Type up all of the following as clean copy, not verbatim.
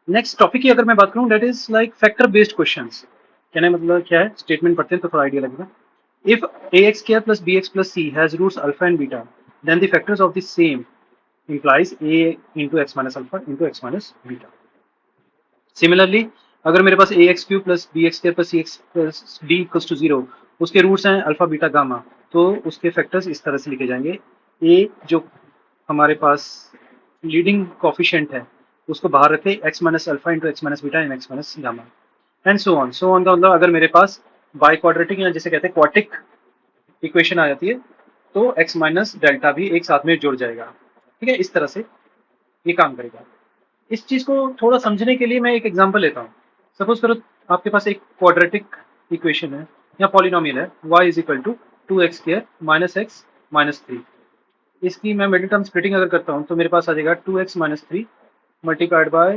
Next topic की अगर मैं बात करूं, that is like factor based questions. कहने मतलब क्या है, स्टेटमेंट पढ़ते हैं तो थोड़ा आइडिया लगेगा। If ax square plus bx plus c has roots alpha and beta, then the factors of the same implies a into x minus alpha into x minus beta. Similarly, अगर मेरे पास a x cube plus b x square plus c x plus d equals to zero, उसके roots हैं alpha beta gamma, तो उसके factors इस तरह से लिखे जाएंगे। ए जो हमारे पास लीडिंग कॉफिशिएंट है उसको बाहर रखे, x minus alpha into x minus beta in x minus gamma, and so on का मतलब अगर मेरे पास बाई क्वाड्रेटिक या जिसे कहते हैं क्वाटिक इक्वेशन आ जाती है तो एक्स माइनस डेल्टा भी एक साथ में जुड़ जाएगा। ठीक है, इस तरह से ये काम करेगा। इस चीज को थोड़ा समझने के लिए मैं एक एग्जांपल लेता हूँ। सपोज करो आपके पास एक क्वाड्रेटिक इक्वेशन है या पॉलिनोमियल है, y is equal to 2x² minus x minus three. इसकी मैं मिडिल टर्म स्प्लिटिंग अगर करता हूँ तो मेरे पास आ जाएगा 2x minus three multiplied by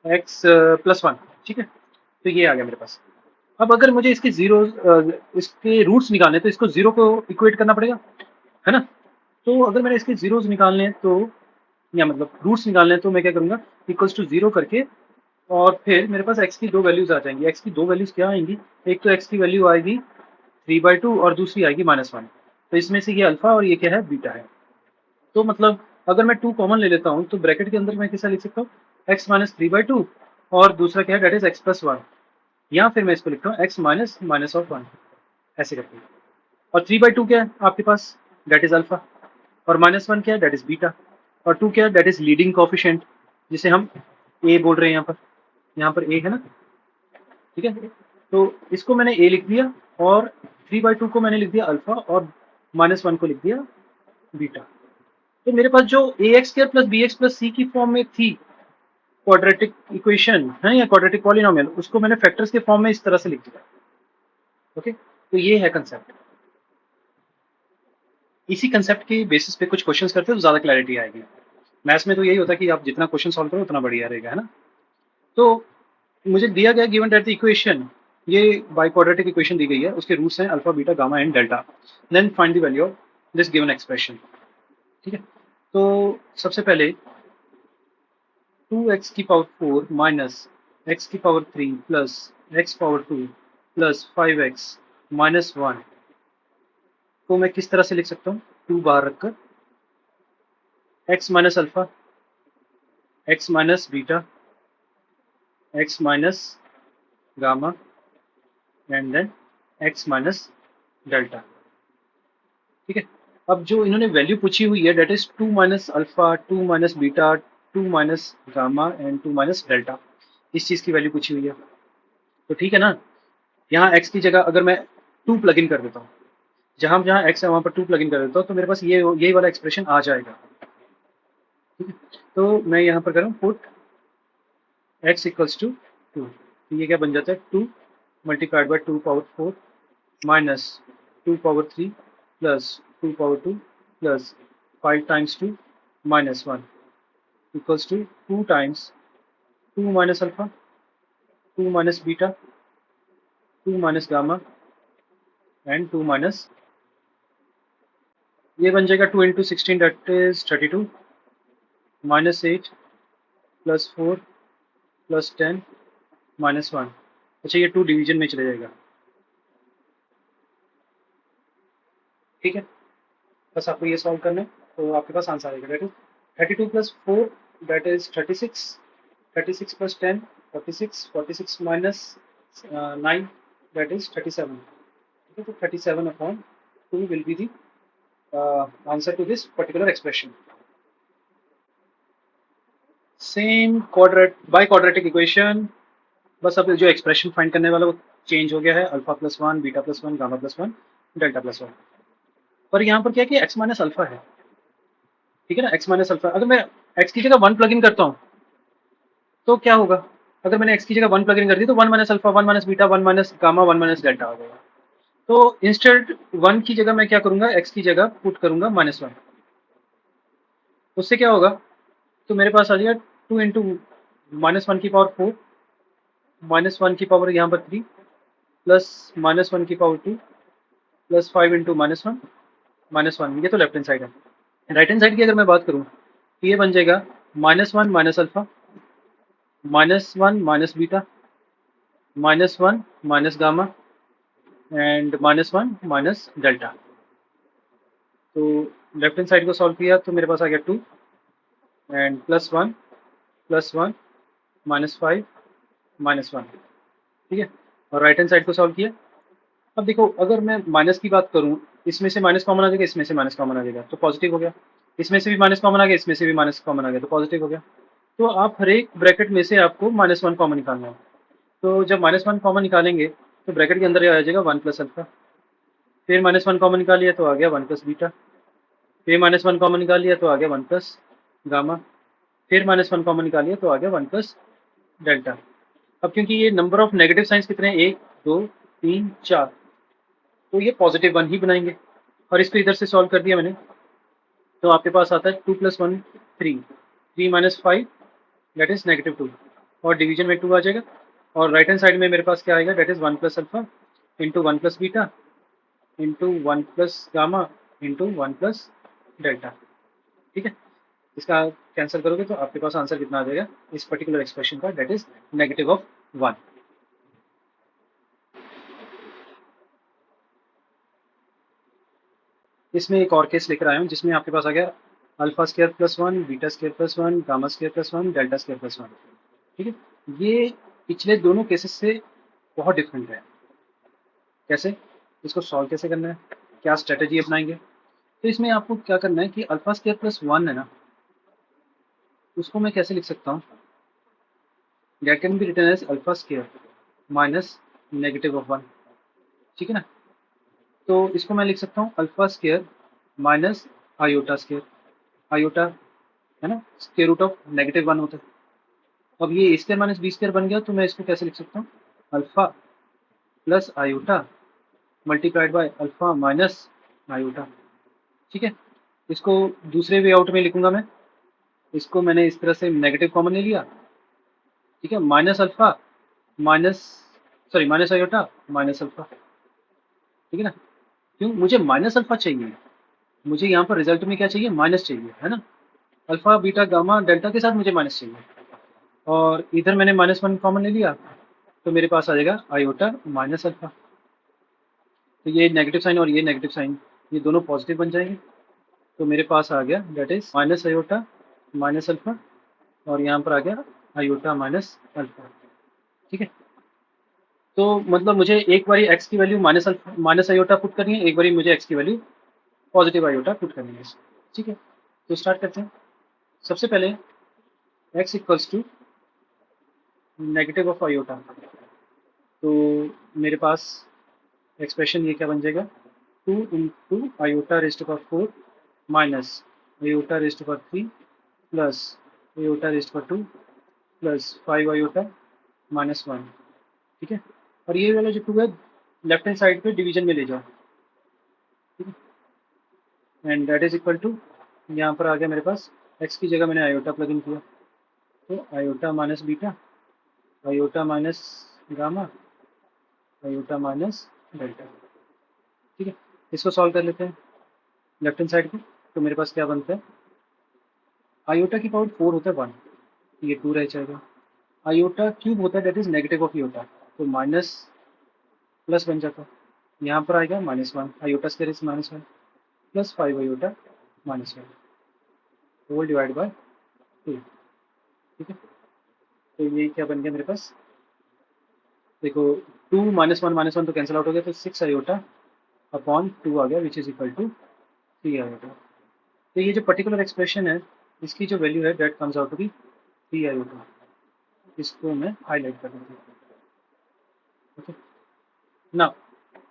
x plus one. ठीक है, तो ये आ गया मेरे पास। अब अगर मुझे इसके जीरो इसके रूट्स निकालने तो इसको जीरो को इक्वेट करना पड़ेगा, है ना। तो अगर मैंने इसके जीरोस निकालने हैं तो, या मतलब रूट्स निकालने हैं, तो मैं क्या करूंगा, इक्वल्स टू जीरो करके, और फिर मेरे पास x की दो वैल्यूज आ जाएंगी। x की दो वैल्यूज क्या आएंगी, एक तो x की वैल्यू आएगी 3/2 और दूसरी आएगी -1। तो इसमें से ये अल्फा और ये क्या है, बीटा है। तो मतलब अगर मैं 2 कॉमन ले लेता हूँ तो ब्रैकेट के अंदर मैं कैसा लिख सकता हूँ, x माइनस 3/2 और दूसरा क्या है, that is x plus one, या फिर मैं इसको लिखता हूँ x minus minus of one, ऐसे करके। और 3/2 क्या है आपके पास, डेट इज अल्फा, और -1 क्या है, डेट इज बीटा, और 2 क्या है, डेट इज लीडिंग कोफिशिएंट, जिसे हम ए बोल रहे हैं यहाँ पर ए है ना। ठीक है, तो इसको मैंने ए लिख दिया, और 3/2 को मैंने लिख दिया अल्फा, और -1 को लिख दिया बीटा। तो मेरे पास जो a x square plus b x plus c की फॉर्म में थी क्वाड्रेटिक इक्वेशन है या क्वाड्रेटिक पॉलिनोमियल, उसको मैंने फैक्टर्स के फॉर्म में इस तरह से लिख दिया। ओके, तो ये है कंसेप्ट। इसी कंसेप्ट के बेसिस पे कुछ क्वेश्चंस करते हैं तो ज्यादा क्लैरिटी आएगी। मैथ्स में तो यही होता है कि आप जितना क्वेश्चन सॉल्व करो उतना बढ़िया रहेगा, है ना। तो मुझे दिया गया गिवन दैट द इक्वेशन, ये बाई क्वाड्रेटिक इक्वेशन दी गई है, उसके रूट्स हैं alpha beta gamma and delta, then find the value of this given expression. ठीक है, तो सबसे पहले 2x की पावर 4 माइनस एक्स की power 3 plus x power 2 plus 5x minus one को मैं किस तरह से लिख सकता हूँ, 2 बाहर रखकर, x minus alpha, x minus beta, x minus gamma and then x minus delta. ठीक है, अब जो इन्होंने वैल्यू पूछी हुई है, that is 2 minus alpha, 2 minus beta, 2 minus gamma and 2 minus delta, इस चीज की वैल्यू पूछी हुई है। तो ठीक है ना, यहाँ x की जगह अगर मैं 2 प्लग इन कर देता हूँ, जहां जहां x है वहां पर 2 प्लग इन कर देता हूँ, तो मेरे पास ये यही वाला एक्सप्रेशन आ जाएगा। ठीक है, तो मैं यहाँ पर करूँ पुट x इक्वल्स टू 2, तो ये क्या बन जाता है, 2 multiplied by 2 power 4 minus 2 power 3 plus 2 power 2 plus 5 times 2 minus 1 equals to 2 times 2 minus alpha, 2 minus beta, 2 minus gamma and 2 minus, ये बन जाएगा 2 into 16 that is 32 minus 8 plus 4 plus 10 minus 1। अच्छा, ये 2 डिवीजन में चले जाएगा। ठीक है, बस आपको ये सॉल्व करना है तो आपके पास आंसर आएगा, that is 32 plus 4 that is 36, 36 plus 10 46, 46 minus 9 that is 37। ठीक है, तो 37 upon 2 will be the answer to this particular expression. Same quadrate biquadratic equation, बस अब जो एक्सप्रेशन फाइंड करने वाला वो चेंज हो गया है, alpha plus one, beta plus one, gamma plus one, delta plus one. पर यहाँ पर क्या है कि एक्स माइनस अल्फा है। ठीक है ना, एक्स माइनस अल्फा, अगर मैं एक्स की जगह वन प्लग इन करता हूँ तो क्या होगा, अगर मैंने एक्स की जगह वन प्लग इन कर दी तो one minus alpha, one minus beta, one minus gamma, one minus delta हो जाएगा। तो इंस्टेड वन की जगह मैं क्या करूंगा, एक्स की जगह पुट करूंगा -1, उससे क्या होगा, तो मेरे पास आ जाएगा 2 इंटू -1 की पावर 4 -1 की पावर यहाँ पर 3 प्लस -1 की पावर 2 प्लस 5 इंटू -1, ये तो लेफ्ट हैंड साइड है। राइट हैंड साइड की अगर मैं बात करूँ तो ये बन जाएगा -1 minus alpha -1 minus beta, -1 minus gamma and -1 minus delta. तो लेफ्ट हैंड साइड को सॉल्व किया तो मेरे पास आ गया 2 एंड +1 +1 -5 -1, ठीक है। और राइट हैंड साइड को सॉल्व किया। अब देखो अगर मैं माइनस की बात करूं, इसमें से माइनस कॉमन आ जाएगा, इसमें से माइनस कॉमन आ जाएगा तो पॉजिटिव हो गया, इसमें से भी माइनस कॉमन आ गया, इसमें से भी माइनस कॉमन आ गया तो पॉजिटिव हो गया। तो आप हर एक ब्रैकेट में से आपको -1 कॉमन निकालना है। तो जब -1 कॉमन निकालेंगे तो ब्रैकेट के अंदर ये आ जाएगा 1 प्लस अल्फा, फिर -1 कॉमन निकाल लिया तो आ गया 1 प्लस बीटा, फिर -1 कॉमन निकाल लिया तो आ गया 1 प्लस गामा, फिर -1 कॉमन निकाल लिया तो आ गया 1 प्लस डेल्टा। अब क्योंकि ये नंबर ऑफ नेगेटिव साइंस कितने हैं, 1 2 3 4, तो ये पॉजिटिव 1 ही बनाएंगे। और इसको इधर से सॉल्व कर दिया मैंने तो आपके पास आता है 2 + 1 3, 3 - 5 दैट इज -2, और डिवीजन में 2 आ जाएगा। और राइट हैंड साइड में मेरे पास क्या आएगा, that is 1 plus alpha into 1 plus beta into 1 plus gamma into 1 plus delta, ठीक है। इसका कैंसिल करोगे तो आपके पास आंसर कितना आ जाएगा इस पर्टिकुलर एक्सप्रेशन का, दैट इज -1। इसमें एक और केस लेकर आया हूँ जिसमें आपके पास आ गया alpha square plus 1 beta square plus 1 gamma square plus 1 delta square plus 1, ठीक है। ये पिछले दोनों केसेस से बहुत डिफरेंट है। कैसे, इसको सॉल्व कैसे करना है, क्या स्ट्रेटेजी अपनाएंगे। तो इसमें आपको क्या करना है कि अल्फा स्क्वायर प्लस 1 है ना, उसको मैं कैसे लिख सकता हूँ, that can be written as alpha square minus -1, ठीक है ना। तो इसको मैं लिख सकता हूँ alpha square minus iota square, iota है ना स्क्वायर रूट ऑफ -1 होता है। अब ये ए स्क्वायर माइनस बी स्क्वायर बन गया तो मैं इसको कैसे लिख सकता हूँ, alpha plus iota multiplied by alpha minus iota, ठीक है। इसको दूसरे वे आउट में लिखूंगा मैं, इसको मैंने इस तरह से नेगेटिव कॉमन ले लिया, ठीक है, minus alpha minus sorry minus iota minus alpha, ठीक है ना। क्यों, मुझे माइनस अल्फा चाहिए, मुझे यहाँ पर रिजल्ट में क्या चाहिए, माइनस चाहिए, है ना। अल्फा बीटा गामा डेल्टा के साथ मुझे माइनस चाहिए, और इधर मैंने -1 कॉमन ले लिया तो मेरे पास आ जाएगा आयोटा माइनस अल्फा। तो ये नेगेटिव साइन और ये नेगेटिव साइन ये दोनों पॉजिटिव बन जाएंगे, तो मेरे पास आ गया that is minus iota minus alpha, और यहाँ पर आ गया आयोटा माइनस अल्फा, ठीक है। तो मतलब मुझे एक बारी एक्स की वैल्यू माइनस आयोटा पुट करनी है, एक बारी मुझे एक्स की वैल्यू पॉजिटिव आयोटा पुट करनी है, ठीक है। तो स्टार्ट करते हैं। सबसे पहले x equals to negative of iota, तो मेरे पास एक्सप्रेशन ये क्या बन जाएगा, 2 into iota rest power 4 minus iota rest power 3 plus आयोटा रेस्ट पावर 2 प्लस 5 आयोटा -1, ठीक है। और ये वाला जो 2 है लेफ्ट हैंड साइड पे डिवीजन में ले जाओ, ठीक है। And that is equal to, यहाँ पर आ गया मेरे पास x की जगह मैंने आयोटा प्लग इन किया, तो iota minus beta iota minus gamma iota minus delta, ठीक है। इसको सॉल्व कर लेते हैं लेफ्ट हैंड साइड को, तो मेरे पास क्या बनता है, आयोटा की पावर 4 होता है 1, ये 2 रह जाएगा, आयोटा क्यूब होता है that is negative of iota, तो माइनस प्लस बन जाता है, यहाँ पर आएगा -1 iota square is -1 plus 5 iota -1 whole divide by 2, ठीक है। तो ये क्या बन गया मेरे पास, देखो 2 -1 तो कैंसिल आउट हो गया, तो 6 आयोटा अपॉन 2 आ गया which is equal to 3 iota. तो ये जो पर्टिकुलर एक्सप्रेशन है इसकी जो वैल्यू है that comes out to be 3 iota, इसको मैं हाईलाइट कर देता हूँ, ओके। नाउ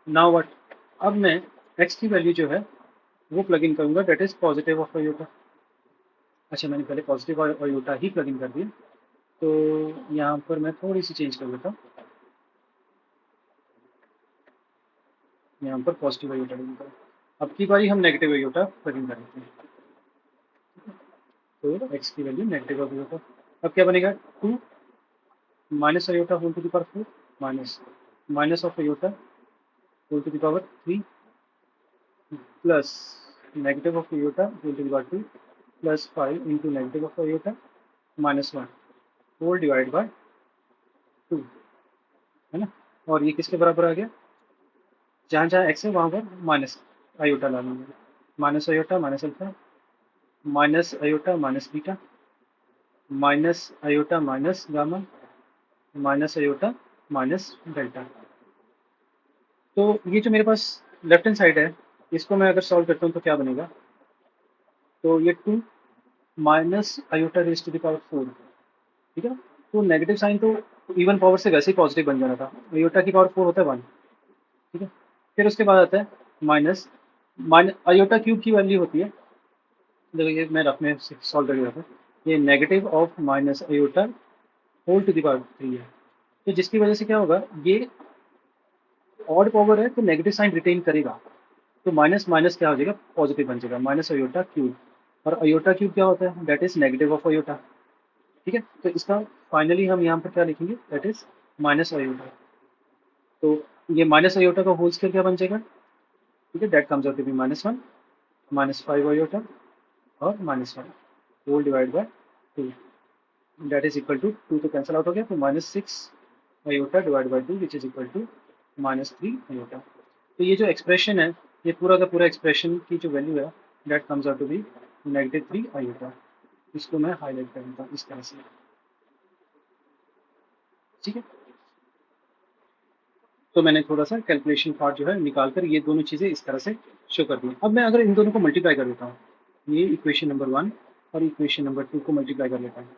नाउ व्हाट, अब मैं x की वैल्यू जो है वो प्लग इन करूंगा that is positive of iota. अच्छा मैंने पहले positive iota he plug in कर दिया, तो यहाँ पर मैं थोड़ी सी चेंज कर देता हूँ, यहाँ पर पॉजिटिव आयोटा प्लग इन करूँ। अब की बारी हम नेगेटिव आयोटा प्लग इन कर देते हैं, तो x की वैल्यू नेगेटिव ऑफ आयोटा, अब क्या बनेगा 2 minus iota whole to the power 4 minus minus of iota whole to the power 3 plus negative of iota whole to the power 2 plus 5 into negative of iota -1, whole divide by 2, है ना। और ये किसके बराबर आ गया, जहाँ जहाँ एक्स है वहाँ पर माइनस आयोटा ला लेंगे, minus iota minus alpha minus iota minus beta minus iota minus gamma minus iota minus delta. तो ये जो मेरे पास लेफ्ट हैंड साइड है, इसको मैं अगर सॉल्व करता हूँ तो क्या बनेगा, तो ये 2 minus iota raise to the power 4, ठीक है। तो नेगेटिव साइन तो इवन पावर से वैसे ही पॉजिटिव बन जाना था, आयोटा की पावर 4 होता है 1, ठीक है। फिर उसके बाद आता है माइनस माइनस आयोटा क्यूब की वैल्यू होती है, देखो ये मैं रफ में सॉल्व कर रहा था, ये negative of minus iota whole to the power 3 है। तो जिसकी वजह से क्या होगा, ये ऑड पावर है तो नेगेटिव साइन रिटेन करेगा, तो माइनस माइनस क्या हो जाएगा, पॉजिटिव बन जाएगा, माइनस अयोटा क्यूब। और अयोटा क्यूब क्या होता है, that is negative of iota, ठीक है। तो इसका फाइनली हम यहाँ पर क्या लिखेंगे, दैट इज माइनस अयोटा। तो ये माइनस अयोटा का होल स्क्वायर क्या बन जाएगा, ठीक है, that comes out to be -1 -5 iota और -1 whole divide by 2, that is equal to 2 तो कैंसिल आउट हो गया, तो -6 iota divide by 2 which is equal to -3 iota. तो ये जो एक्सप्रेशन है, ये पूरा का पूरा एक्सप्रेशन की जो वैल्यू है, that comes out to be -3 iota. इसको मैं हाईलाइट करूँगा इस तरह से, ठीक है। तो मैंने थोड़ा सा कैलकुलेशन पार्ट जो है निकाल कर ये दोनों चीज़ें इस तरह से शो कर दी। अब मैं अगर इन दोनों को मल्टीप्लाई कर देता हूँ, ये इक्वेशन नंबर 1 और इक्वेशन नंबर 2 को मल्टीप्लाई कर लेता हूँ,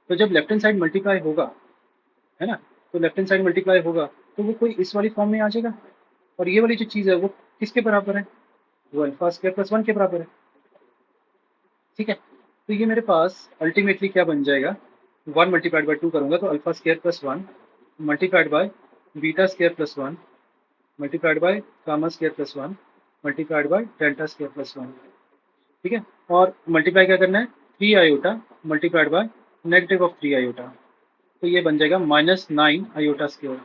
तो जब लेफ्ट हैंड साइड मल्टीप्लाई होगा, है ना, तो लेफ्ट हैंड साइड मल्टीप्लाई होगा तो वो कोई इस वाली फॉर्म में आ जाएगा, और ये वाली जो चीज़ है वो किसके बराबर है, वो अल्फा स्क्वायर प्लस 1 के बराबर है, ठीक है। तो ये मेरे पास अल्टीमेटली क्या बन जाएगा, 1 मल्टीप्लाइड बाई 2 करूंगा तो alpha square plus 1 multiplied by beta square plus 1 multiplied by gamma square plus 1 multiplied by delta square plus 1, ठीक है। और मल्टीप्लाई क्या करना है, 3 iota multiplied by negative of 3 iota, तो ये बन जाएगा -9 आयोटा स्क्वायर।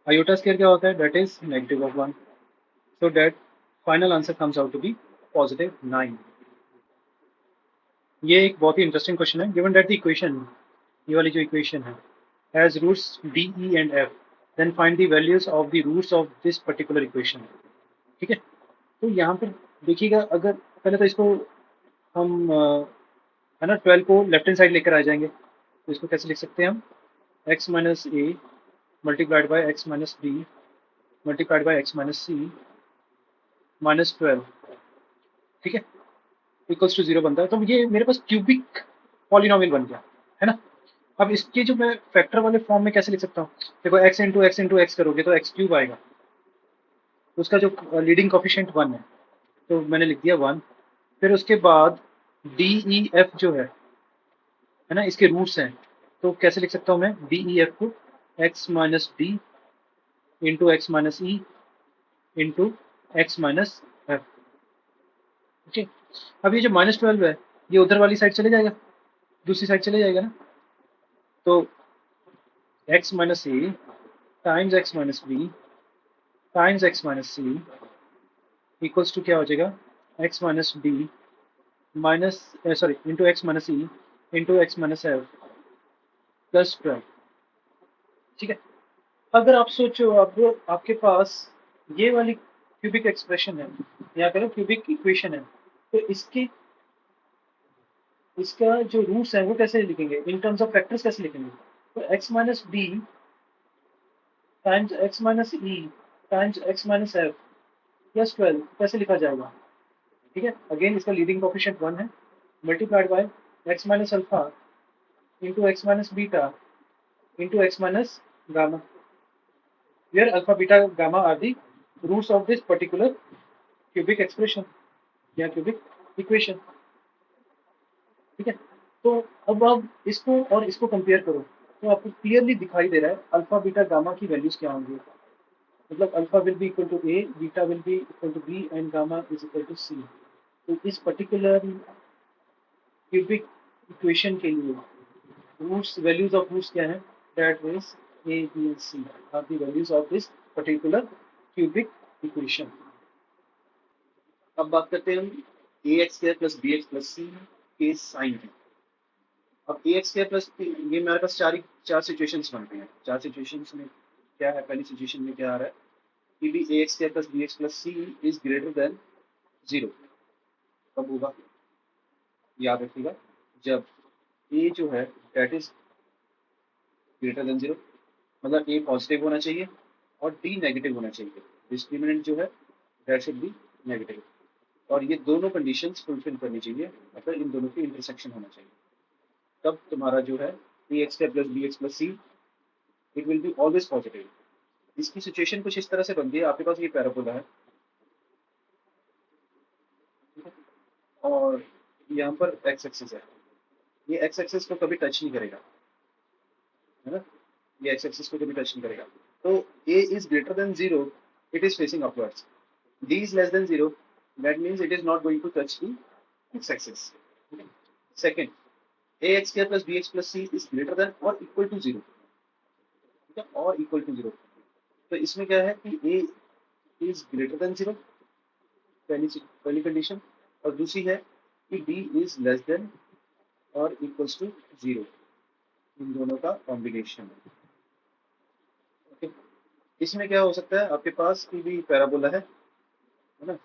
आयोटा स्क्वायर क्या होता है, that is negative of 1, so that final answer comes out to be +9। ये एक बहुत ही इंटरेस्टिंग क्वेश्चन है, गिवन दैट द इक्वेशन, ये वाली जो इक्वेशन है, has roots d e and f, then find the values of the roots of this particular equation, ठीक है। तो यहाँ पर देखिएगा, अगर पहले तो इसको हम है ना 12 को लेफ्ट हैंड साइड लेकर आ जाएंगे, तो इसको कैसे लिख सकते हैं हम, x minus a multiplied by x minus b multiplied by x minus c -12, ठीक है, इक्वल्स टू 0 बनता है। तो ये मेरे पास क्यूबिक पॉलिनोमियल बन गया, है ना। अब इसके जो मैं फैक्टर वाले फॉर्म में कैसे लिख सकता हूँ, देखो x इंटू एक्स करोगे तो एक्स क्यूब आएगा, तो उसका जो लीडिंग कोफिशिएंट 1 है, तो मैंने लिख दिया 1। फिर उसके बाद डी ई एफ जो है ना, इसके रूट्स हैं, तो कैसे लिख सकता हूँ मैं डी ई एफ को, x minus D into x minus e into x minus F, okay. अब ये जो -12 है, ये उधर वाली साइड चले जाएगा, दूसरी साइड चले जाएगा ना, तो x minus a times x minus b times x minus c equals to क्या हो जाएगा, x minus d minus sorry into x minus e into x minus f +12, ठीक है। अगर आप सोचो, अब आपके पास ये वाली क्यूबिक एक्सप्रेशन है, या करो क्यूबिक इक्वेशन है, तो इसकी इसका जो रूट्स है वो कैसे लिखेंगे, इन टर्म्स ऑफ फैक्टर्स कैसे लिखेंगे, तो x minus d times x minus e times x minus f +12 कैसे लिखा जाएगा, ठीक है। अगेन इसका लीडिंग कोफिशिएंट 1 है, multiplied by x minus alpha into x minus beta into x minus gamma, where alpha beta gamma are the roots of this particular cubic expression या cubic equation, ठीक है। तो अब आप इसको और इसको कंपेयर करो, तो आपको क्लियरली दिखाई दे रहा है अल्फा बीटा गामा की वैल्यूज क्या होंगी, मतलब alpha will be equal to a, beta will be equal to b and gamma is equal to c. तो इस पर्टिकुलर क्यूबिक इक्वेशन के लिए रूट्स, वैल्यूज ऑफ रूट्स क्या है, that is a b and c are the values of this particular cubic equation. अब बात करते हैं हम a x square plus b x plus c के साइन की। अब ए एक्स स्क्वायर प्लस ये मेरे पास चार सिचुएशंस बनते हैं। चार सिचुएशंस में क्या है, पहली सिचुएशन में क्या आ रहा है कि भी a x square plus b x plus c is greater than zero. कब होगा, याद रखिएगा, जब ए जो है that is greater than zero, मतलब ए पॉजिटिव होना चाहिए और डी नेगेटिव होना चाहिए। डिस्क्रिमिनेंट जो है दैट शुड बी नेगेटिव, और ये दोनों कंडीशंस फुलफिल करनी चाहिए, मतलब इन दोनों की इंटरसेक्शन होना चाहिए। तब तुम्हारा जो है a x square plus b x plus c it will be always positive. इसकी सिचुएशन कुछ इस तरह से बनती है, आपके पास ये पैराबोला है, ठीक है? और यहाँ पर एक्स एक्सिस है, ये एक्स एक्सिस को कभी टच नहीं करेगा, है ना, ये एक्स एक्सिस को कभी टच नहीं करेगा। तो a is greater than zero, it is facing upwards. D is less than zero, that means it is not going to touch the x axis. Second, a x square plus b x plus c is greater than और equal to zero, ठीक है, और equal to zero. तो इसमें क्या है कि ए is greater than zero, पहली कंडीशन, और दूसरी है कि डी इज लेस देन और इक्वल्स टू जीरो, इन दोनों का कॉम्बिनेशन। ओके, इसमें क्या हो सकता है आपके पास कि भी पैराबोला है ना।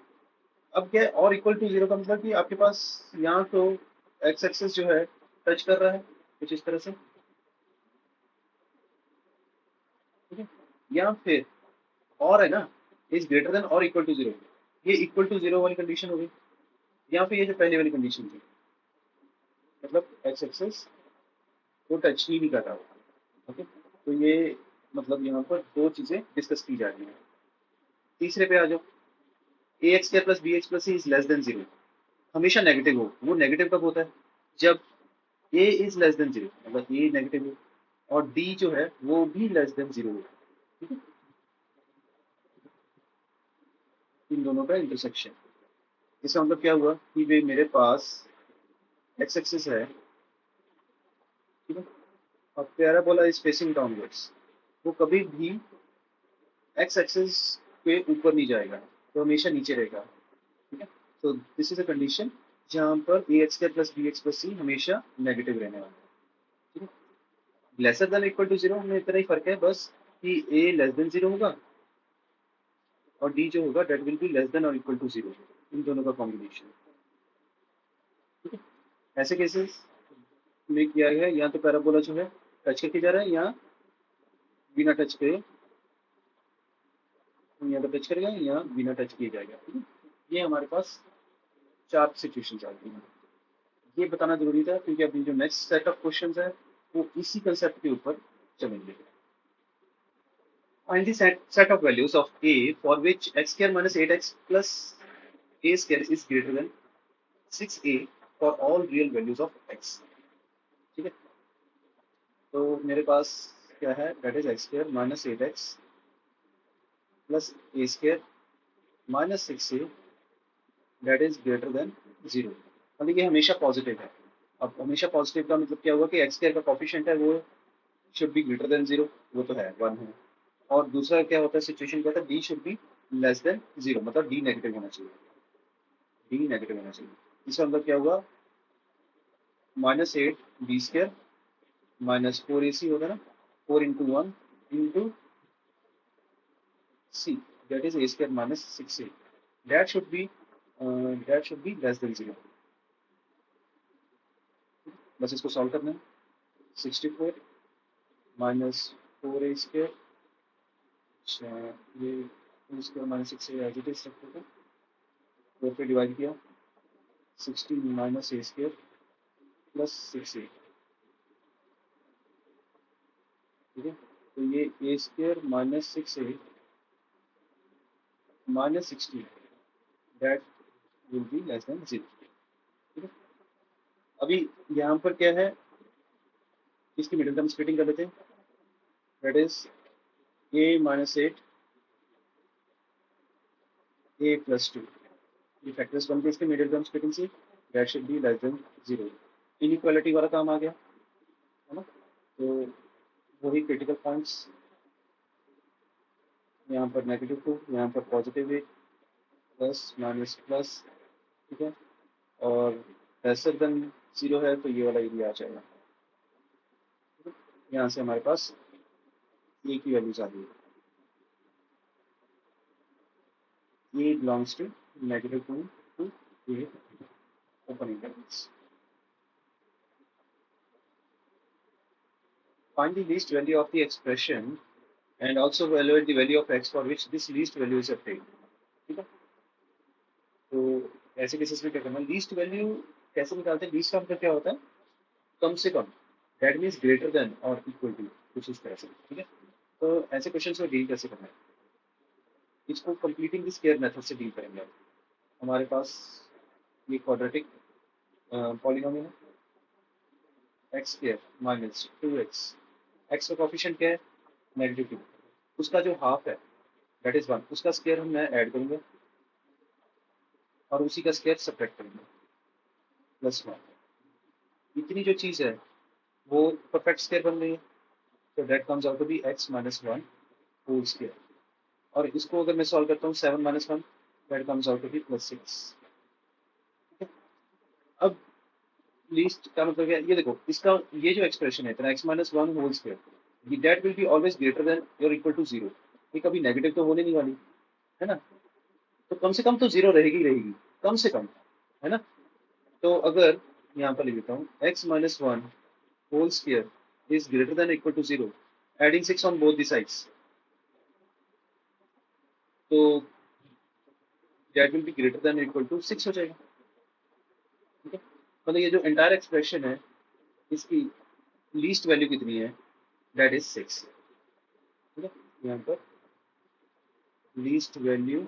अब क्या है, और इक्वल टू जीरो का मतलब कि आपके पास यहाँ तो एक्स एक्सेस जो है टच कर रहा है कुछ इस तरह से, ठीक है, या फिर और है ना, इज ग्रेटर देन और इक्वल टू जीरो, ये इक्वल टू जीरो वाली कंडीशन होगी, या फिर ये जो पहले वाली कंडीशन थी, मतलब एक्स एक्सेस को टच ही नहीं कर रहा होगा। ओके, तो ये मतलब यहाँ पर दो चीजें डिस्कस की जा रही हैं। तीसरे पे आ जाओ, a x square plus b x plus c is less than zero, हमेशा नेगेटिव हो। वो नेगेटिव कब होता है, जब a is less than zero, मतलब ए नेगेटिव हो और डी जो है वो भी लेस देन जीरो हो, ठीक है, इन दोनों का इंटरसेक्शन। इसका मतलब क्या हुआ कि वे मेरे पास एक्स एक्सिस है, ठीक है, और पैराबोला इज फेसिंग डाउनवर्ड्स, वो कभी भी एक्स एक्सिस के ऊपर नहीं जाएगा, तो हमेशा नीचे रहेगा, ठीक है। तो दिस इज अ कंडीशन जहां पर a x square plus b x plus c हमेशा नेगेटिव रहने वाला है, ठीक है। Lesser than equal to zero में इतना ही फर्क है बस कि ए लेस देन जीरो होगा और डी जो होगा that will be less than और इक्वल टू जीरो, इन दोनों का कॉम्बिनेशन, ठीक है। ऐसे केसेस में किया गया है, या तो पैराबोला जो है टच करके जा रहा है, या बिना टच के, या तो टच करेगा या बिना टच किए जाएगा, ठीक है। ये हमारे पास चार सिचुएशन आती हैं। ये बताना जरूरी था क्योंकि अभी जो नेक्स्ट सेट ऑफ क्वेश्चन है वो इसी कंसेप्ट के ऊपर चलेंगे। Find the set of values of a for which x square minus 8x plus a square is greater than 6a for all real values of x, ठीक है। तो मेरे पास क्या है, that is x square minus 8x plus A square minus 6a that is greater than zero, मतलब ये हमेशा positive है। अब हमेशा पॉजिटिव का मतलब क्या हुआ कि एक्स स्क्वायर का कॉफिशिएंट है वो should be greater than zero, वो तो है, वन है। और दूसरा क्या होता है, सिचुएशन क्या था, D should be less than zero, मतलब डी नेगेटिव होना चाहिए, डी नेगेटिव होना चाहिए। इसका मतलब क्या हुआ, minus eight b square minus four a c होगा ना, four into one into c that is a square minus six a, that should be less than zero. बस इसको सॉल्व करना है, 64 माइनस फोर ए स्क्र, अच्छा ये a square minus six a as it is रखते थे, फोर पे divide किया, 16 minus a square plus six a, ठीक है। तो ये a square minus six a minus 16 that will be less than zero, ठीक है। अभी यहाँ पर क्या है, इसकी मिडिल टर्म स्प्लिटिंग कर लेते हैं, that is a minus eight a plus two, ये फैक्टर्स बनते हैं इसके मिडिल टर्म स्प्लिटिंग से, that should be less than zero. Inequality वाला काम आ गया, है ना। तो वही क्रिटिकल पॉइंट्स, यहाँ पर नेगेटिव टू, यहाँ पर positive eight, plus minus plus, ठीक है, और लेसर देन जीरो है तो ये वाला एरिया आ जाएगा, यहाँ से हमारे पास ए की वैल्यूज आ गई। ए belongs to -2 to a open intervals. Find the least value of the expression and also evaluate the value of x for which this least value is obtained. ठीक है, तो ऐसे केसेस में क्या करना, लीस्ट वैल्यू कैसे निकालते हैं, लीस्ट का मतलब क्या होता है, कम से कम, दैट मीन्स ग्रेटर देन और इक्वल टू, कुछ इस तरह से। ठीक है, तो ऐसे क्वेश्चन को डील कैसे करना है, इसको कंप्लीटिंग द स्क्वायर मेथड से डील करेंगे। हमारे पास ये क्वाड्रेटिक पॉलिनोमियल है, x square minus 2x, x का कोफिशिएंट क्या है, -2, उसका जो हाफ है दैट इज 1, उसका स्क्वायर हम मैं ऐड करूंगा और उसी का स्क्वायर सब्ट्रैक्ट करूंगा, +1। इतनी जो चीज़ है वो परफेक्ट स्क्वायर बन रही है, तो that comes out to be x minus 1 whole square. और इसको अगर मैं सॉल्व करता हूँ 7 minus 1, that comes out to be +6। अब लीस्ट का मतलब क्या है, ये देखो, इसका ये जो एक्सप्रेशन है इतना x minus 1 whole square, that will be always greater than और इक्वल टू 0। ये कभी नेगेटिव तो होने नहीं वाली है ना, तो कम से कम तो 0 रहेगी रहेगी, कम से कम, है ना। तो अगर यहाँ पर लिख देता हूँ x minus 1 whole square is greater than or equal to 0, adding 6 on both the sides, तो that will be greater than or equal to 6 हो जाएगा। ठीक है, मतलब ये जो एंटायर एक्सप्रेशन है इसकी लीस्ट वैल्यू कितनी है, दैट इज 6। ठीक है, यहाँ पर least value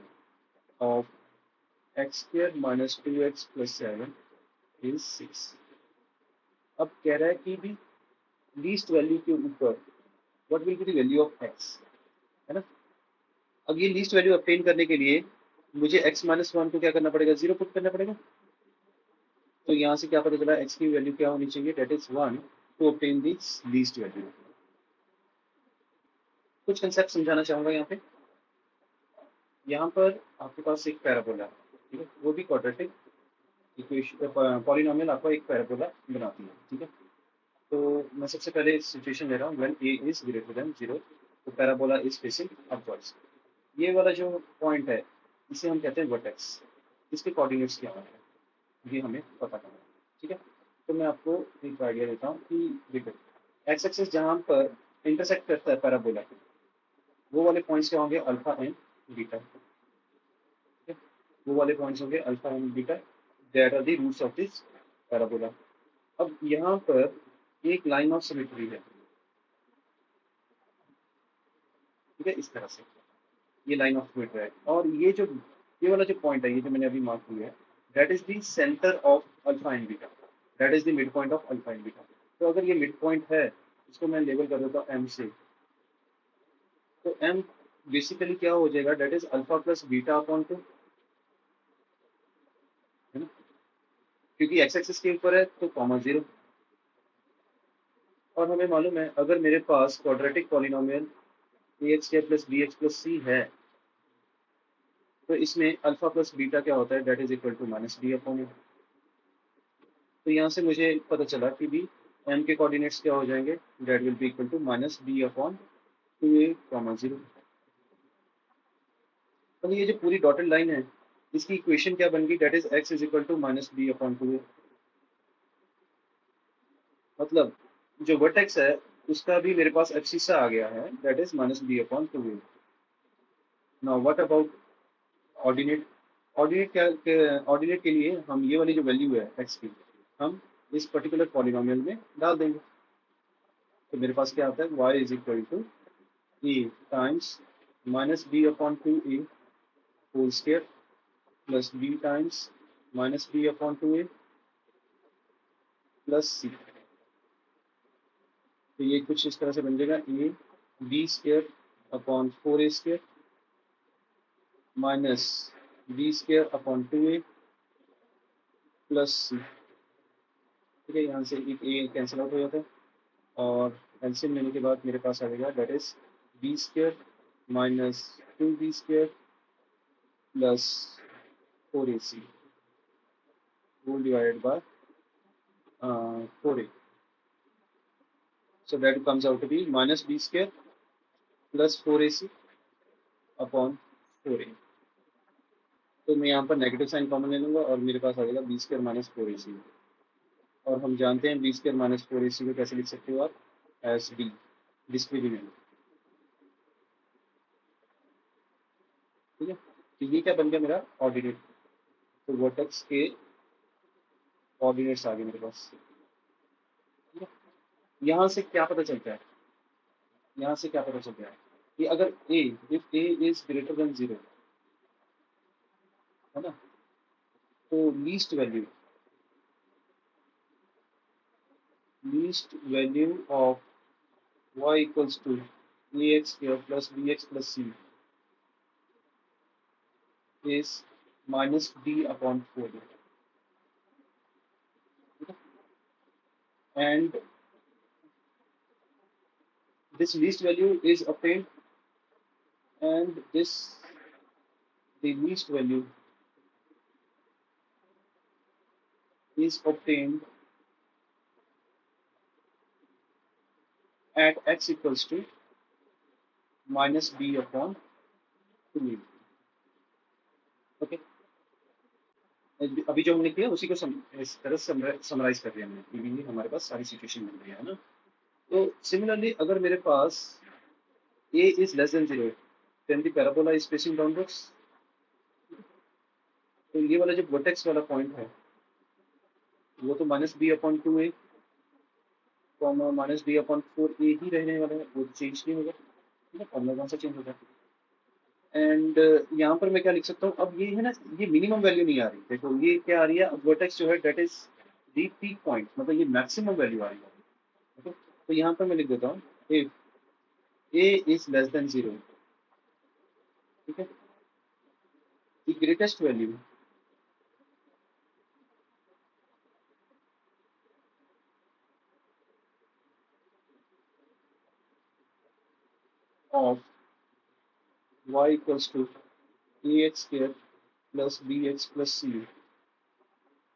of x square minus 2x plus 7 is 6। अब कह रहा है कि भी लीस्ट वैल्यू के ऊपर what will be the value of x, है ना। अब ये लीस्ट वैल्यू ऑब्टेन करने के लिए मुझे x माइनस 1 को क्या करना पड़ेगा, 0 पुट करना पड़ेगा। तो यहाँ से क्या पता चला, x की वैल्यू क्या होनी चाहिए, that is 1 to obtain this least value. कुछ कंसेप्ट समझाना चाहूंगा यहाँ पे। यहाँ पर आपके पास एक पैराबोला है, ठीक है, वो भी क्वाड्रेटिक इक्वेशन पॉलिनोमियल आपका एक पैराबोला बनाती है। ठीक है, तो मैं सबसे पहले सिचुएशन ले रहा हूँ when a is greater than 0, तो पैराबोला इज फेसिंग अपवर्ड्स। ये वाला जो पॉइंट है इसे हम कहते हैं वर्टेक्स, इसके कोऑर्डिनेट्स क्या है ये हमें पता करना है। ठीक है, तो मैं आपको एक आइडिया देता हूँ कि देखो, एक्स एक्सिस जहाँ पर इंटरसेक्ट करता है पैराबोला, वो वाले पॉइंट्स क्या होंगे, अल्फा एंड बीटा। ठीक है, वो वाले पॉइंट्स होंगे alpha and beta, that are the roots of this parabola. अब यहाँ पर एक लाइन ऑफ सिमेट्री है, ठीक है, इस तरह से ये लाइन ऑफ सिमेट्री है, और ये वाला जो पॉइंट है, ये जो मैंने अभी मार्क किया है, that is the centre of alpha and beta, that is the mid point of alpha and beta. तो अगर ये मिड पॉइंट है, इसको मैं लेबल कर देता हूँ एम से, तो एम बेसिकली क्या हो जाएगा, that is alpha plus beta upon 2, है ना, क्योंकि एक्स एक्सिस के ऊपर है तो कॉमा 0। और हमें मालूम है अगर मेरे पास क्वाड्रेटिक पॉलिनोमियल ए एक्स के plus b x plus c है, तो इसमें अल्फा प्लस बीटा क्या होता है, that is equal to minus b upon a. तो यहाँ से मुझे पता चला कि भी एम के कोऑर्डिनेट्स क्या हो जाएंगे, that will be equal to minus b upon 2a comma 0। तो ये जो पूरी डॉटेड लाइन है इसकी इक्वेशन क्या बन गई, that is x is equal to minus b upon 2a। मतलब जो वर्टेक्स है उसका भी मेरे पास एब्सिसा आ गया है, that is minus b upon 2a। Now what about ordinate, ordinate के लिए हम ये वाली जो वैल्यू है एक्स की, हम इस पर्टिकुलर पॉलिनोमियल में डाल देंगे। तो मेरे पास क्या आता है, y is equal to a times minus b upon 2a whole square plus b times minus b upon 2a plus c. तो ये कुछ इस तरह से बन जाएगा, a b square upon 4a square minus b square upon 2a plus c. ठीक है, यहाँ से एक ए कैंसिल आउट हो जाता है और एलसीएम लेने के बाद मेरे पास आ जाएगा, that is b square minus 2b square plus 4ac whole divided by 4a। So that comes out to be minus b square plus 4ac upon 4a. तो मैं यहाँ पर नेगेटिव साइन कॉमन ले लूंगा और मेरे पास आ जाएगा बी स्क्र माइनस 4ac. और हम जानते हैं बी स्क्र माइनस 4ac को कैसे लिख सकते हो आप, एस डी डिस्क्रिमिनेंट. ठीक है, तो ये क्या बन गया मेरा ऑर्डिनेट. तो वर्टेक्स के ऑर्डिनेट्स आ गए मेरे पास. ठीक है, यहाँ से क्या पता चलता है, यहाँ से क्या पता चलता है कि अगर a, if a is greater than 0, है ना, तो least value of y equals to ax square plus bx plus c is minus d upon 4. And this least value is obtained, and the least value is obtained at x equals to minus b upon 2. Okay, अभी जो हमने किया उसी को इस तरह summarise कर दिया हमने. ये हमारे पास सारी सिचुएशन मिल रही है ना. तो सिमिलरली अगर मेरे पास a is less than 0, then the parabola is facing downwards. तो ये वाला जो वर्टेक्स वाला पॉइंट है वो तो minus b upon 2a minus b upon 4a ही रहने वाला है, वो चेंज नहीं होगा. ठीक है, फॉर्मूला कौन सा चेंज होगा. एंड यहाँ पर मैं क्या लिख सकता हूँ, अब ये है ना, ये मिनिमम वैल्यू नहीं आ रही. देखो ये क्या आ रही है, अब वर्टेक्स जो है that is the peak point, मतलब ये मैक्सिमम वैल्यू आ रही है. ओके, तो यहाँ पर मैं लिख देता हूँ if a is less than 0. ठीक है, the greatest value of y equals to ax square plus bx plus c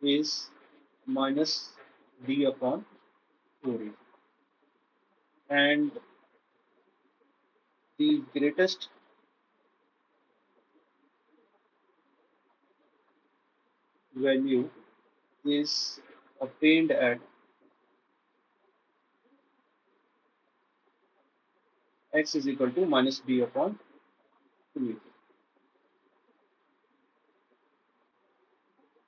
is minus d upon 4a. And the greatest value is obtained at x is equal to minus b upon 2a.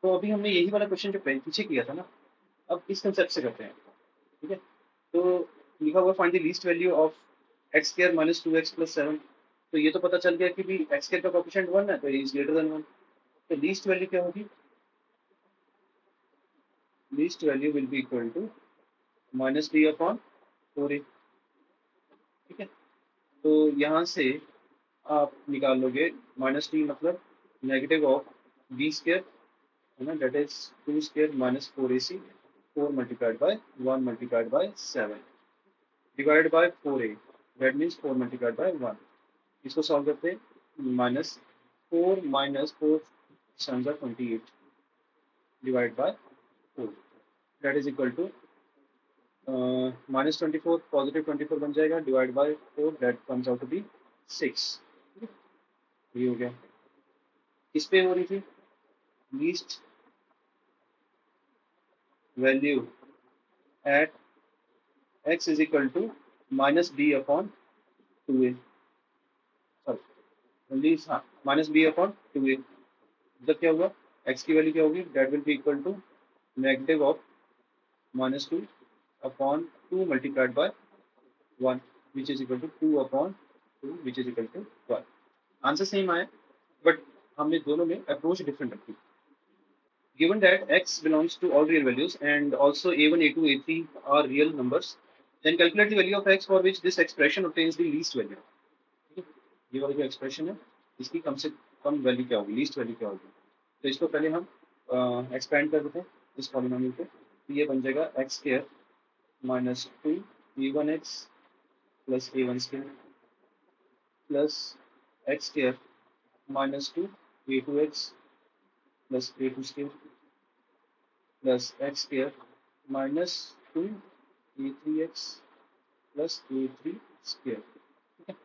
तो अभी हमने यही वाला question जो पीछे किया था ना, अब इस कंसेप्ट से करते हैं. ठीक है, तो लिखा हुआ find the least value of x square minus 2x plus 7. तो ये तो पता चल गया कि भी एक्स स्क्वायर का कोएफिशिएंट 1 है, तो ये इज ग्रेटर देन 1. तो लीस्ट वैल्यू क्या होगी, least value will be equal to minus b upon 4a. ठीक है, तो यहाँ से आप निकाल लोगे माइनस टी मतलब नेगेटिव ऑफ बी स्क्वायर, है ना, that is 2 square minus 4ac 4 multiplied by 1 multiplied by 7 divide by 4a, that means 4 multiplied by 1. इसको सॉल्व करते हैं, -4 minus 4 7 28 divide by 4, that is equal to -24 positive 24 बन जाएगा divide by 4, that comes out to be 6. ये हो गया. इस पे हो रही थी least value at x is equal to minus b upon 2a. Sorry, least, हाँ, माइनस बी अपॉन 2a. मतलब क्या हुआ, x की वैल्यू क्या होगी, that will be equal to negative of -2 upon 2 multiplied by 1 which is equal to 2 upon 2 which is equal to 1. Answer same आया, but हमने दोनों में अप्रोच डिफरेंट रखी. Given that x belongs to all real values and also a1, a2, a3 are real numbers, then calculate the value of x for which this expression obtains the least value. ठीक है, ये वाली जो expression है इसकी कम से कम value क्या होगी, लीस्ट वैल्यू क्या होगी. तो इसको पहले हम एक्सपेंड कर देते हैं इस पॉलिनोमियल पे. तो ये बन जाएगा x square minus 2 a1x plus a1 square plus x square minus 2 a2x plus a2 square plus x square minus 2 a3x plus A3 square. ठीक है,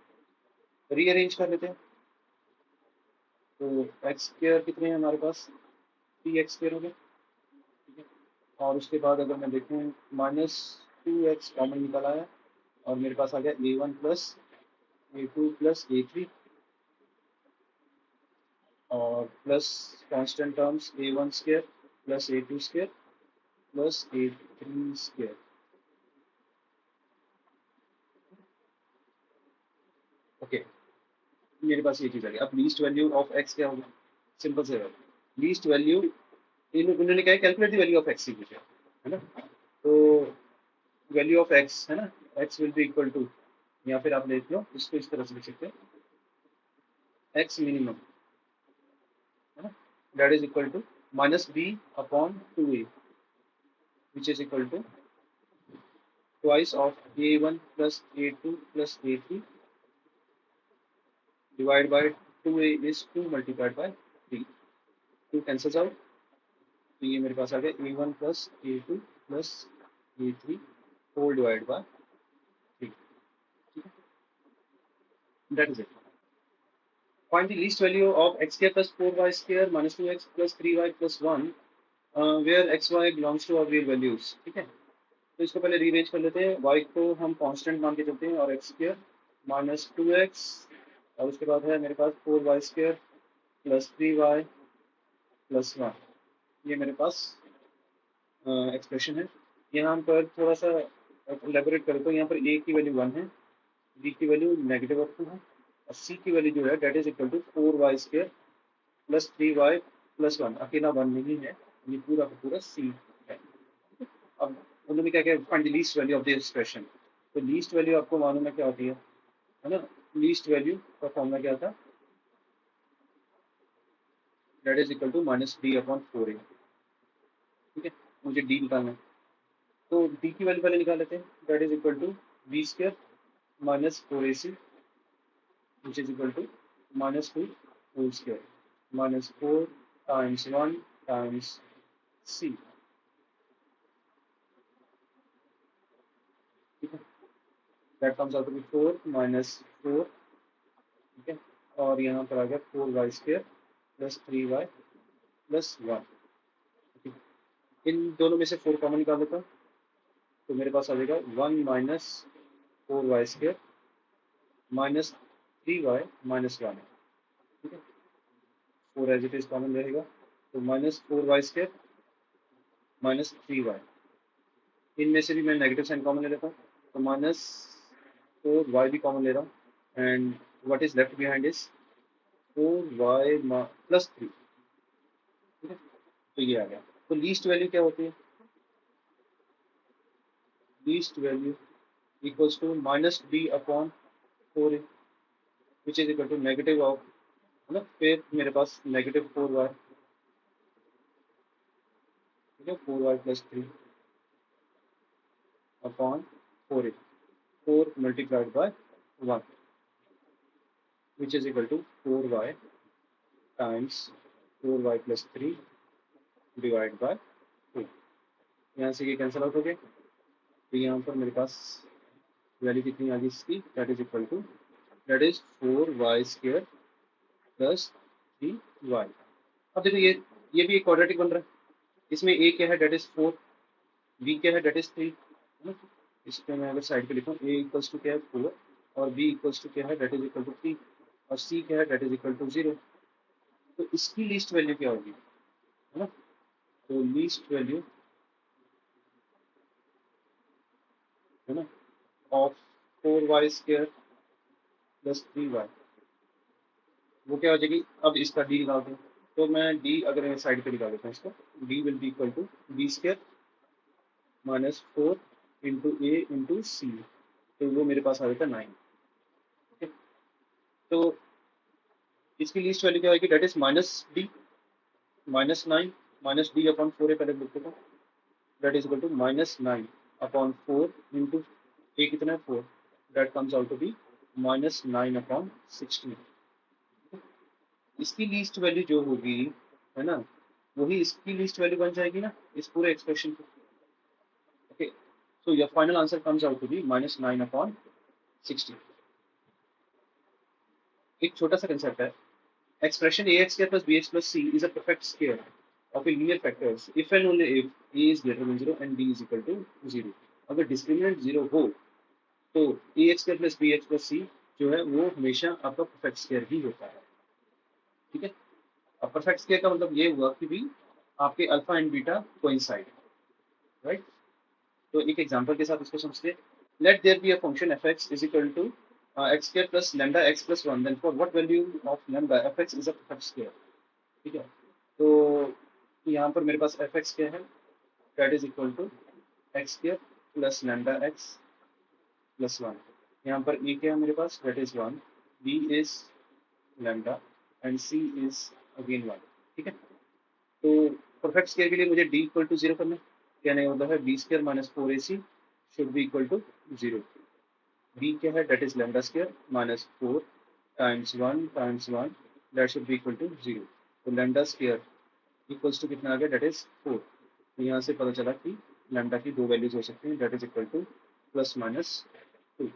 रीअरेंज कर लेते हैं। तो एक्स स्क्वायर कितने हैं हमारे पास, 3x स्क्वायर हो गया। ठीक है, और उसके बाद अगर मैं देखूँ -2x कॉमन निकल आया और मेरे पास आ गया A1 plus A2 plus A3 और plus constant terms A1 square plus A2 square plus A3 square. Okay, मेरे पास ये चीज आ गई। अब लीस्ट वैल्यू ऑफ एक्स क्या होगा, सिंपल से है, लीस्ट वैल्यू उन्होंने क्या है, calculate the value of x ही पूछा है ना। तो वैल्यू ऑफ एक्स है ना, x will be equal to, या फिर आप देख लो इसको इस तरह से लिख सकते हैं, एक्स मिनिमम है ना, that is equal to minus b upon 2a which is equal to twice of a1 plus a2 plus a3 divide by 2a is 2 multiplied by 3, 2 cancels out, तो ये मेरे पास आ गया a1 plus a2 plus a3 whole divide by 3। That is it. Find the least value of x square plus 4y square minus 2x plus 3y plus 1 where xy belongs to our real values। ठीक है, तो इसको पहले rearrange कर लेते हैं। y को हम कांस्टेंट मान के चलते हैं और एक्स स्क्वायर माइनस 2x और उसके बाद है मेरे पास 4y square plus 3y plus 1, ये मेरे पास एक्सप्रेशन है। यहाँ पर थोड़ा सा एलेबोरेट करें तो यहाँ पर a की वैल्यू 1 है, b की वैल्यू -2 है और c की वैल्यू जो है that is equal to 4y square plus 3y plus 1, अकेला 1 नहीं है, ये पूरा का पूरा c है। अब उन्होंने क्या किया, find the least value of the expression. तो लीस्ट वैल्यू आपको मालूम है क्या होती है ना, लीस्ट वैल्यू का फॉर्मूला क्या था, that is equal to minus d upon 4a। ठीक है, मुझे डी निकालना है, तो डी की वैल्यू पहले निकाल लेते हैं, that is equal to b square minus 4ac which is equal to -2 whole square minus 4 times 1 times c। ठीक है, that comes out to be 4 minus 4। ठीक है, और यहाँ पर आ गया 4y square plus 3y plus 1। ठीक है, इन दोनों में से 4 कॉमन निकाल देता हूँ, तो मेरे पास आ जाएगा 1 minus 4y square minus 3y minus 1। ठीक है, 4 एज इट इज कॉमन रहेगा, तो minus 4y square minus 3y, इनमें से भी मैं नेगेटिव साइन कॉमन ले लेता हूँ, तो माइनस 4y भी कॉमन ले रहा हूँ and what is left behind is 4y plus 3। ठीक है, तो ये आ गया। तो लीस्ट वैल्यू क्या होती है, least value equals to minus d upon 4a which is equal to negative of, है ना, फिर मेरे पास नेगेटिव 4y। ठीक है, 4y plus 3 upon 4a, 4 multiplied by 1 which is equal to 4y times 4y plus 3 divide by 2। यहाँ से ये cancel out हो गया, तो यहाँ पर मेरे पास वैल्यू कितनी आ गई इसकी, that is equal to, that is 4y square plus 3y। अब देखो ये भी एक क्वाड्रेटिक बन रहा है, इसमें a क्या है, डेट इज 4, b क्या है, डेट इज 3, है ना। इसको मैं अगर साइड पे लिखूँ, a इक्वल्स टू क्या है 4 और b इक्वल्स टू क्या है, डेट इज इक्वल टू 3 और c क्या है, डेट इज इक्वल टू 0। तो इसकी लीस्ट वैल्यू क्या होगी, है ना, तो लीस्ट वैल्यू है ना of 4y square plus 3y, वो क्या हो जाएगी, अब इसका डी निकालते हैं, तो मैं डी अगर साइड पे निकाल देता हूँ इसको, d will be equal to b square minus 4 into a into c, तो वो मेरे पास आ जाता है 9। ठीक है, तो इसकी लीस्ट वैल्यू क्या होगी, that is -9 minus d upon 4 पहले लिख देता हूँ, that is equal to -9 upon 4 into a कितना है 4, that comes out to be -9 upon 16। इसकी लीस्ट वैल्यू जो होगी, है ना, वही इसकी लीस्ट वैल्यू बन जाएगी ना इस पूरे एक्सप्रेशन की। Okay, So your final answer comes out to be -9/60. एक छोटा सा कंसेप्ट है. Expression ax square plus bx plus c is a perfect square of a linear factors if and only if a is greater than 0 and b is equal to 0. अगर discriminant 0 हो तो ax square plus bx plus c जो है वो हमेशा आपका perfect square ही होता है. ठीक है. अब परफेक्ट स्क्वायर का मतलब ये हुआ कि भी आपके alpha and beta coincide. Right. तो एक एग्जांपल के साथ इसको समझते हैं. Let there be a function fx is equal to x square plus lambda x plus 1, then for what value of lambda fx is a perfect square. ठीक है. तो यहाँ पर मेरे पास fx क्या है, that is equal to x square plus lambda x plus 1. यहाँ पर a क्या है मेरे पास, that is 1, b is lambda and c is again 1. ठीक है. तो परफेक्ट स्क्वायर के लिए मुझे d इक्वल टू 0 करना है. कहने का मतलब है b square minus 4ac should be equal to 0. b क्या है, that is lambda square minus 4 times 1 that should be equal to 0. तो lambda square इक्वल्स टू कितना आ गया, that is 4. तो यहाँ से पता चला कि lambda की दो वैल्यूज हो सकती हैं, that is equal to plus minus 2.